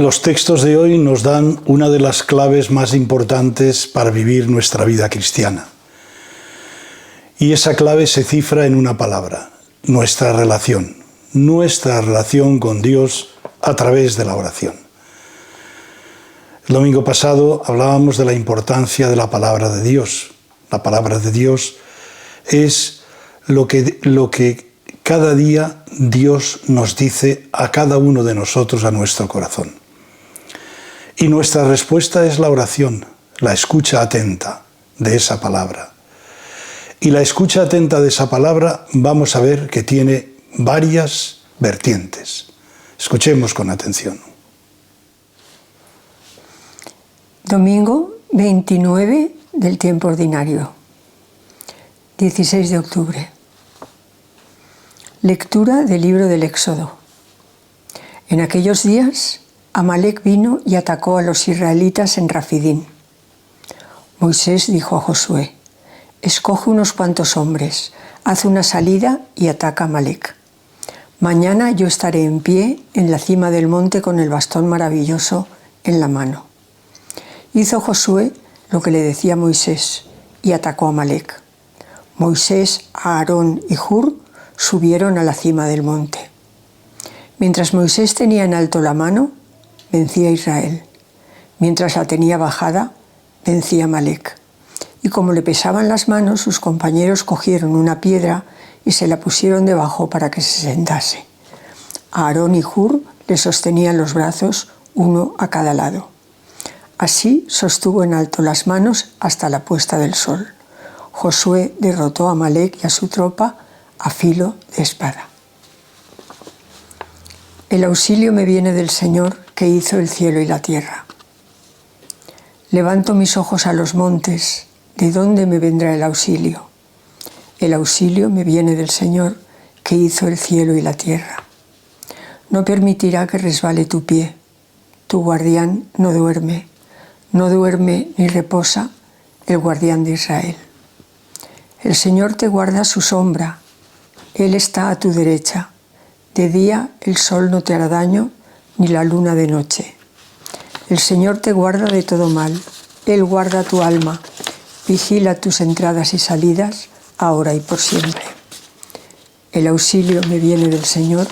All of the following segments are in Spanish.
Los textos de hoy nos dan una de las claves más importantes para vivir nuestra vida cristiana. Y esa clave se cifra en una palabra: nuestra relación con Dios a través de la oración. El domingo pasado hablábamos de la importancia de la palabra de Dios. La palabra de Dios es lo que cada día Dios nos dice a cada uno de nosotros, a nuestro corazón. Y nuestra respuesta es la oración, la escucha atenta de esa palabra. Y la escucha atenta de esa palabra vamos a ver que tiene varias vertientes. Escuchemos con atención. Domingo 29 del tiempo ordinario, 16 de octubre. Lectura del libro del Éxodo. En aquellos días, Amalec vino y atacó a los israelitas en Rafidín. Moisés dijo a Josué: escoge unos cuantos hombres, haz una salida y ataca a Amalec. Mañana yo estaré en pie en la cima del monte con el bastón maravilloso en la mano. Hizo Josué lo que le decía Moisés y atacó a Amalec. Moisés, Aarón y Hur subieron a la cima del monte. Mientras Moisés tenía en alto la mano, vencía a Israel. Mientras la tenía bajada, vencía a Amalec. Y como le pesaban las manos, sus compañeros cogieron una piedra y se la pusieron debajo para que se sentase. Aarón y Hur le sostenían los brazos, uno a cada lado. Así sostuvo en alto las manos hasta la puesta del sol. Josué derrotó a Amalec y a su tropa a filo de espada. El auxilio me viene del Señor, que hizo el cielo y la tierra. Levanto mis ojos a los montes, ¿de dónde me vendrá el auxilio? El auxilio me viene del Señor, que hizo el cielo y la tierra. No permitirá que resbale tu pie. Tu guardián no duerme ni reposa el guardián de Israel. El Señor te guarda a su sombra, Él está a tu derecha. De día el sol no te hará daño, ni la luna de noche. El Señor te guarda de todo mal, Él guarda tu alma, vigila tus entradas y salidas, ahora y por siempre. El auxilio me viene del Señor,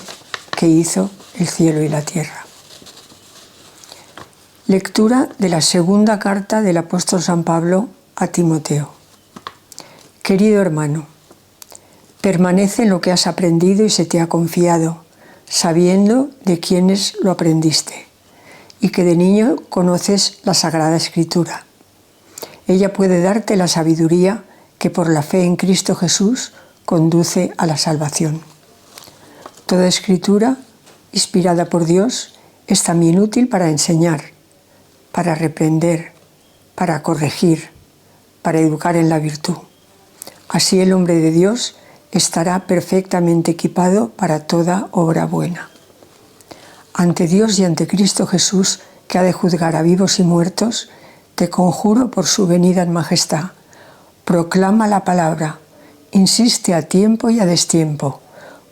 que hizo el cielo y la tierra. Lectura de la segunda carta del apóstol San Pablo a Timoteo. Querido hermano, permanece en lo que has aprendido y se te ha confiado, sabiendo de quiénes lo aprendiste, y que de niño conoces la Sagrada Escritura. Ella puede darte la sabiduría que por la fe en Cristo Jesús conduce a la salvación. Toda Escritura, inspirada por Dios, es también útil para enseñar, para reprender, para corregir, para educar en la virtud. Así el hombre de Dios estará perfectamente equipado para toda obra buena. Ante Dios y ante Cristo Jesús, que ha de juzgar a vivos y muertos, te conjuro por su venida en majestad. Proclama la palabra, insiste a tiempo y a destiempo,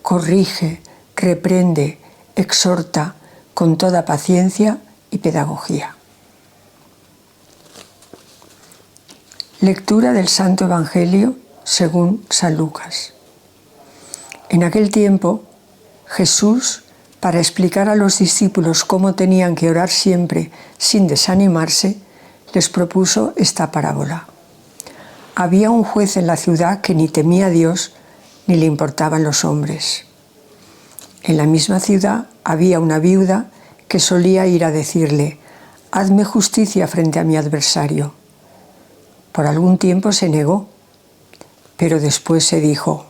corrige, reprende, exhorta con toda paciencia y pedagogía. Lectura del Santo Evangelio según San Lucas. En aquel tiempo, Jesús, para explicar a los discípulos cómo tenían que orar siempre sin desanimarse, les propuso esta parábola. Había un juez en la ciudad que ni temía a Dios ni le importaban los hombres. En la misma ciudad había una viuda que solía ir a decirle: «Hazme justicia frente a mi adversario». Por algún tiempo se negó, pero después se dijo: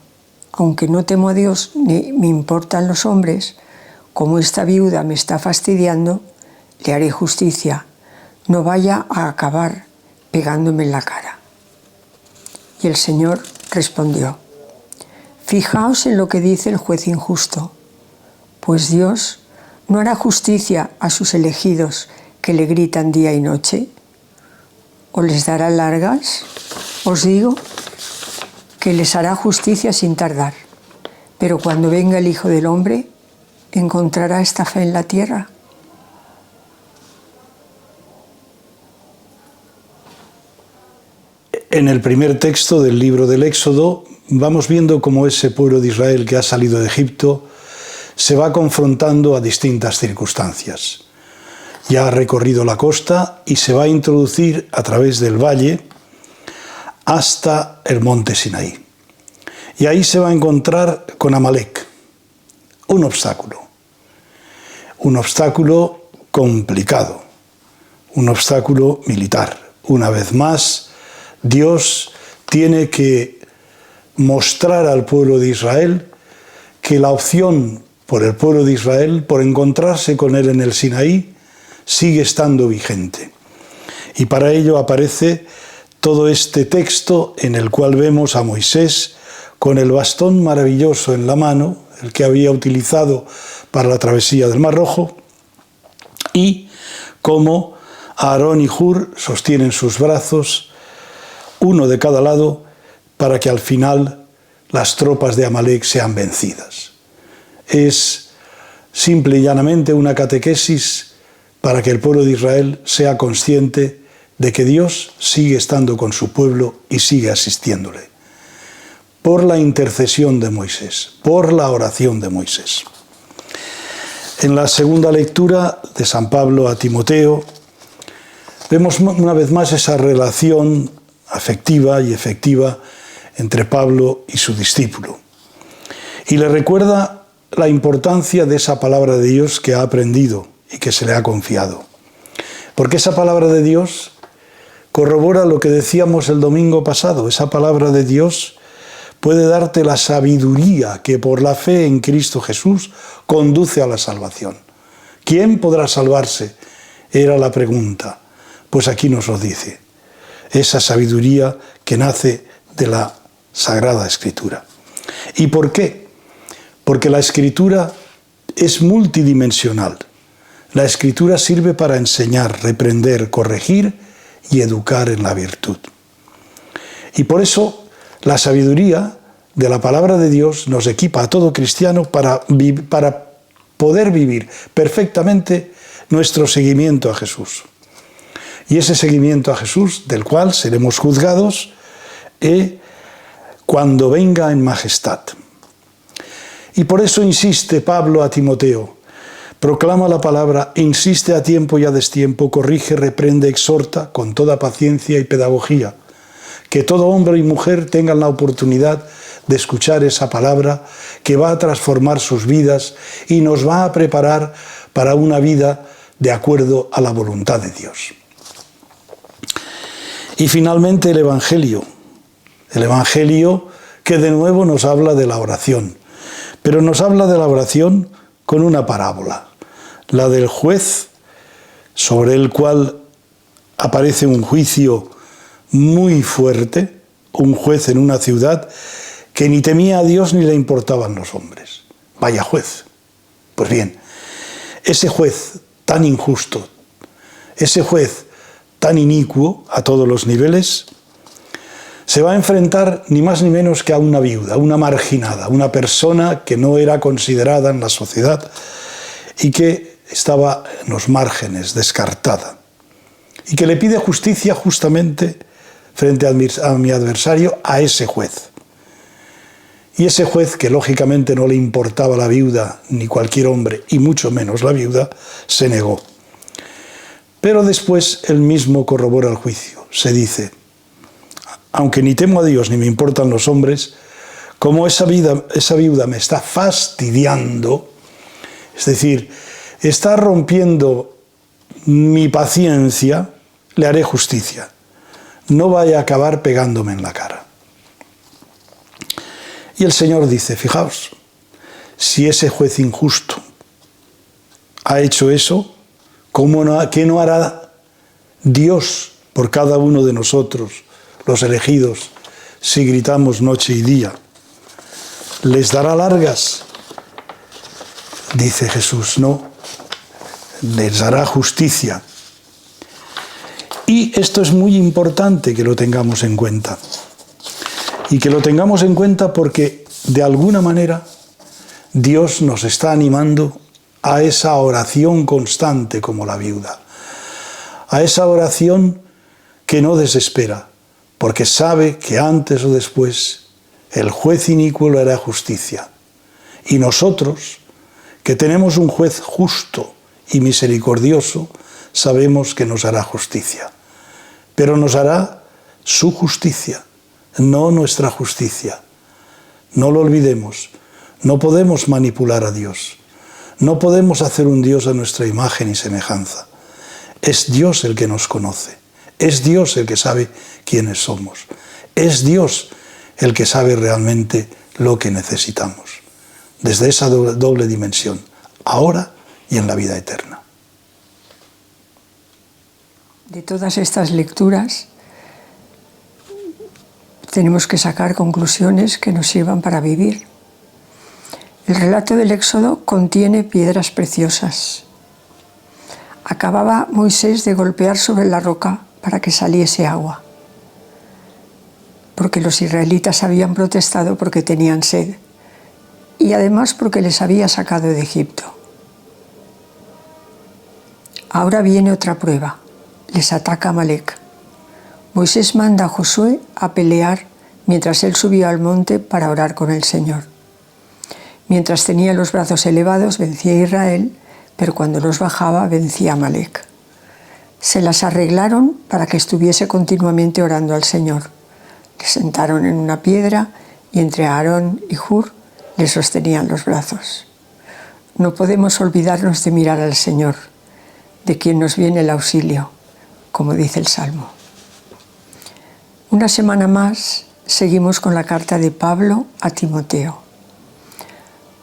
«Aunque no temo a Dios ni me importan los hombres, como esta viuda me está fastidiando, le haré justicia, no vaya a acabar pegándome en la cara». Y el Señor respondió: «Fijaos en lo que dice el juez injusto, pues Dios no hará justicia a sus elegidos que le gritan día y noche. ¿O les dará largas? Os digo que les hará justicia sin tardar. Pero cuando venga el Hijo del Hombre, ¿encontrará esta fe en la tierra?». En el primer texto del libro del Éxodo vamos viendo cómo ese pueblo de Israel que ha salido de Egipto se va confrontando a distintas circunstancias. Ya ha recorrido la costa y se va a introducir a través del valle hasta el monte Sinaí. Y ahí se va a encontrar con Amalek, un obstáculo complicado, un obstáculo militar. Una vez más, Dios tiene que mostrar al pueblo de Israel que la opción por el pueblo de Israel, por encontrarse con él en el Sinaí, sigue estando vigente. Y para ello aparece todo este texto en el cual vemos a Moisés con el bastón maravilloso en la mano, el que había utilizado para la travesía del Mar Rojo, y cómo Aarón y Hur sostienen sus brazos, uno de cada lado, para que al final las tropas de Amalek sean vencidas. Es simple y llanamente una catequesis para que el pueblo de Israel sea consciente de que Dios sigue estando con su pueblo y sigue asistiéndole. Por la intercesión de Moisés, por la oración de Moisés. En la segunda lectura de San Pablo a Timoteo, vemos una vez más esa relación afectiva y efectiva entre Pablo y su discípulo. Y le recuerda la importancia de esa palabra de Dios que ha aprendido y que se le ha confiado. Porque esa palabra de Dios corrobora lo que decíamos el domingo pasado. Esa palabra de Dios puede darte la sabiduría que por la fe en Cristo Jesús conduce a la salvación. ¿Quién podrá salvarse? Era la pregunta. Pues aquí nos lo dice. Esa sabiduría que nace de la Sagrada Escritura. ¿Y por qué? Porque la Escritura es multidimensional. La Escritura sirve para enseñar, reprender, corregir y educar en la virtud. Y por eso la sabiduría de la palabra de Dios nos equipa a todo cristiano para poder vivir perfectamente nuestro seguimiento a Jesús. Y ese seguimiento a Jesús, del cual seremos juzgados cuando venga en majestad. Y por eso insiste Pablo a Timoteo, proclama la palabra, insiste a tiempo y a destiempo, corrige, reprende, exhorta con toda paciencia y pedagogía. Que todo hombre y mujer tengan la oportunidad de escuchar esa palabra que va a transformar sus vidas y nos va a preparar para una vida de acuerdo a la voluntad de Dios. Y finalmente el Evangelio que de nuevo nos habla de la oración, pero nos habla de la oración con una parábola, la del juez sobre el cual aparece un juicio muy fuerte, un juez en una ciudad que ni temía a Dios ni le importaban los hombres. Vaya juez. Pues bien, ese juez tan injusto, ese juez tan inicuo a todos los niveles, se va a enfrentar ni más ni menos que a una viuda, una marginada, una persona que no era considerada en la sociedad y que estaba en los márgenes, descartada, y que le pide justicia justamente frente a mi adversario, a ese juez. Y ese juez, que lógicamente no le importaba la viuda ni cualquier hombre, y mucho menos la viuda, se negó. Pero después él mismo corrobora el juicio. Se dice, aunque ni temo a Dios ni me importan los hombres, como esa viuda me está fastidiando, es decir, está rompiendo mi paciencia, le haré justicia. No vaya a acabar pegándome en la cara. Y el Señor dice, fijaos, si ese juez injusto ha hecho eso, ¿qué no hará Dios por cada uno de nosotros, los elegidos, si gritamos noche y día? ¿Les dará largas? Dice Jesús, no, les dará justicia. Y esto es muy importante que lo tengamos en cuenta. Y que lo tengamos en cuenta porque, de alguna manera, Dios nos está animando a esa oración constante como la viuda. A esa oración que no desespera, porque sabe que antes o después el juez inicuo le hará justicia. Y nosotros, que tenemos un juez justo y misericordioso, sabemos que nos hará justicia. Pero nos hará su justicia, no nuestra justicia. No lo olvidemos, no podemos manipular a Dios. No podemos hacer un Dios a nuestra imagen y semejanza. Es Dios el que nos conoce. Es Dios el que sabe quiénes somos. Es Dios el que sabe realmente lo que necesitamos. Desde esa doble dimensión, ahora y en la vida eterna. De todas estas lecturas tenemos que sacar conclusiones que nos sirvan para vivir. El relato del Éxodo contiene piedras preciosas. Acababa Moisés de golpear sobre la roca para que saliese agua, porque los israelitas habían protestado porque tenían sed y además porque les había sacado de Egipto. Ahora viene otra prueba. Les ataca Amalec. Moisés manda a Josué a pelear mientras él subía al monte para orar con el Señor. Mientras tenía los brazos elevados vencía a Israel, pero cuando los bajaba vencía a Amalec. Se las arreglaron para que estuviese continuamente orando al Señor. Le sentaron en una piedra y entre Aarón y Hur le sostenían los brazos. No podemos olvidarnos de mirar al Señor, de quien nos viene el auxilio, como dice el Salmo. Una semana más seguimos con la carta de Pablo a Timoteo.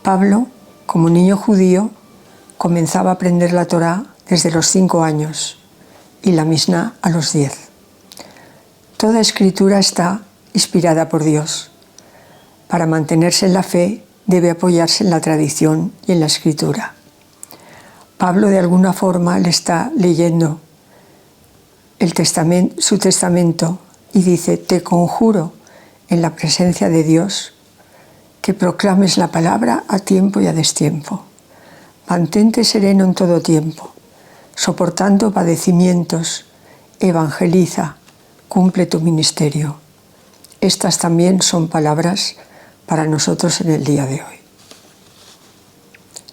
Pablo, como niño judío, comenzaba a aprender la Torá desde los 5 años y la Misná a los 10. Toda escritura está inspirada por Dios. Para mantenerse en la fe debe apoyarse en la tradición y en la escritura. Pablo de alguna forma le está leyendo su testamento y dice: te conjuro en la presencia de Dios que proclames la palabra a tiempo y a destiempo. Mantente sereno en todo tiempo, soportando padecimientos, evangeliza, cumple tu ministerio. Estas también son palabras para nosotros en el día de hoy.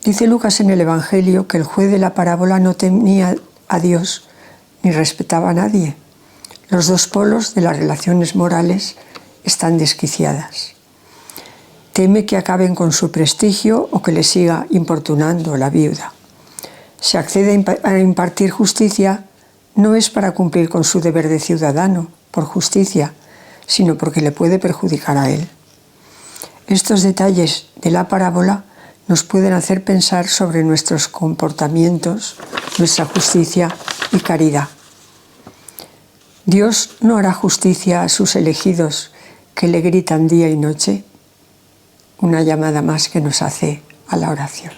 Dice Lucas en el Evangelio que el juez de la parábola no temía a Dios ni respetaba a nadie. Los dos polos de las relaciones morales están desquiciadas. Teme que acaben con su prestigio o que le siga importunando la viuda. Si accede a impartir justicia, no es para cumplir con su deber de ciudadano, por justicia, sino porque le puede perjudicar a él. Estos detalles de la parábola nos pueden hacer pensar sobre nuestros comportamientos, nuestra justicia y caridad. ¿Dios no hará justicia a sus elegidos que le gritan día y noche? Una llamada más que nos hace a la oración.